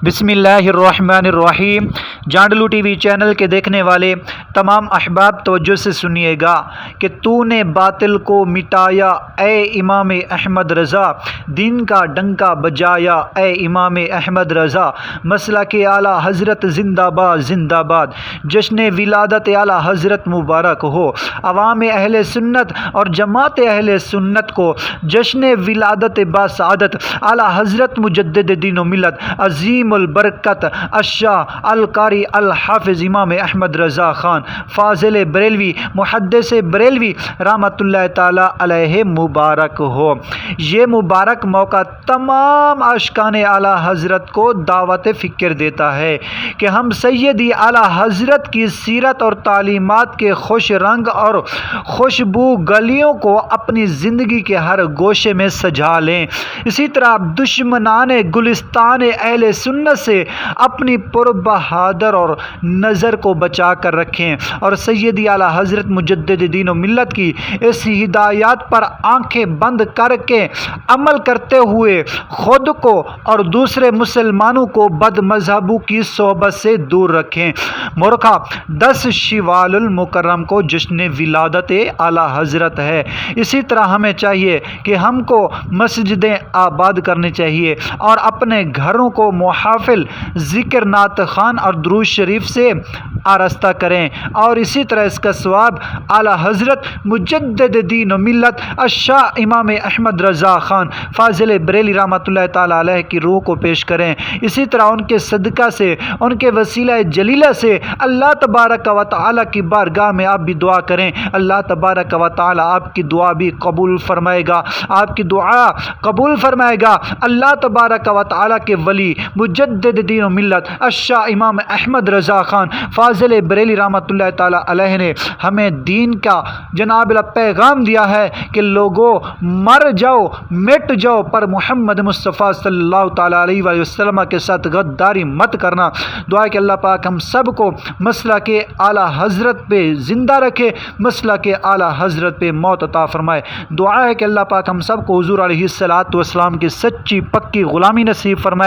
بسم اللہ الرحمن الرحیم۔ جانڈلو ٹی وی چینل کے دیکھنے والے تمام احباب توجہ سے سنیے گا کہ تو نے باطل کو مٹایا اے امام احمد رضا، دین کا ڈنکا بجایا اے امام احمد رضا، مسلک اعلیٰ حضرت زندہ باد زندہ باد، جشن ولادت اعلیٰ حضرت مبارک ہو۔ عوام اہل سنت اور جماعت اہل سنت کو جشن ولادت باسعادت اعلیٰ حضرت مجدد دین و ملت عظیم البرکت الشاہ القاری الحافظ امام احمد رضا خان فاضل بریلوی محدث بریلوی رحمۃ اللہ تعالی علیہ مبارک ہو۔ یہ مبارک موقع تمام عاشقان اعلیٰ حضرت کو دعوت فکر دیتا ہے کہ ہم سیدی اعلیٰ حضرت کی سیرت اور تعلیمات کے خوش رنگ اور خوشبو گلیوں کو اپنی زندگی کے ہر گوشے میں سجا لیں۔ اسی طرح دشمنان گلستان اہل سنت سے اپنی پربہادر اور نظر کو بچا کر رکھیں اور سیدی اعلیٰ حضرت مجدد دین و ملت کی اس ہدایات پر آنکھیں بند کر کے عمل کرتے ہوئے خود کو اور دوسرے مسلمانوں کو بد مذہبوں کی صحبت سے دور رکھیں۔ مورخہ 10 شوال المکرم کو جشن ولادت اعلیٰ حضرت ہے۔ اسی طرح ہمیں چاہیے کہ ہم کو مسجدیں آباد کرنی چاہیے اور اپنے گھروں کو محافل ذکر نعت خوان اور درود شریف سے آراستہ کریں، اور اسی طرح اس کا ثواب اعلیٰ حضرت مجدد دین و ملت الشاہ امام احمد رضا خان فاضل بریلوی رحمۃ اللہ تعالی علیہ کی روح کو پیش کریں۔ اسی طرح ان کے صدقہ سے، ان کے وسیلہ جلیلہ سے اللہ تبارک و تعالی کی بارگاہ میں آپ بھی دعا کریں۔ اللہ تبارک و تعالی آپ کی دعا بھی قبول فرمائے گا، آپ کی دعا قبول فرمائے گا۔ اللہ تبارک و تعالی کے ولی مجدد دین و ملت الشاہ امام احمد رضا خان فاضل بریلوی رحمۃ اللہ تعالی علیہ نے ہمیں دین کا جناب پیغام دیا ہے کہ لوگوں مر جاؤ مٹ جاؤ پر محمد مصطفیٰ صلی اللہ تعالی علیہ وآلہ وسلم کے ساتھ غداری مت کرنا۔ دعا ہے کہ اللہ پاک ہم سب کو مسلک اعلیٰ حضرت پہ زندہ رکھے، مسلک اعلیٰ حضرت پہ موت عطا فرمائے۔ دعا ہے کہ اللہ پاک ہم سب کو حضور علیہ الصلوۃ والسلام کی سچی پکی غلامی نصیب فرمائے۔